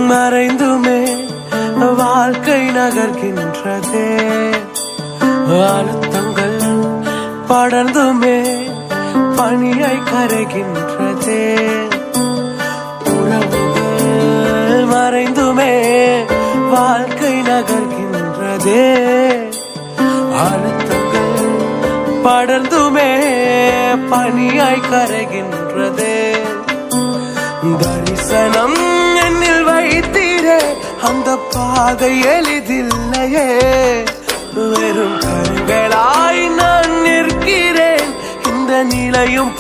மறைந்துமே வாழ்க்கை நகர்கின்றதே. அழுத்தங்கள் படர்ந்துமே பனியை கரைகின்றதே. உறவுகள் மறைந்துமே வாழ்க்கை நகர்கின்றதே. அழுத்தங்கள் படர்ந்துமே பனியாய் கரைகின்றதே. தரிசனம் என்னில் வைத்தீரே, அந்த பாதை எளிதில்லையே. வெறும் கண்களாய் நான் நிற்கிறேன், இந்த நிலையும்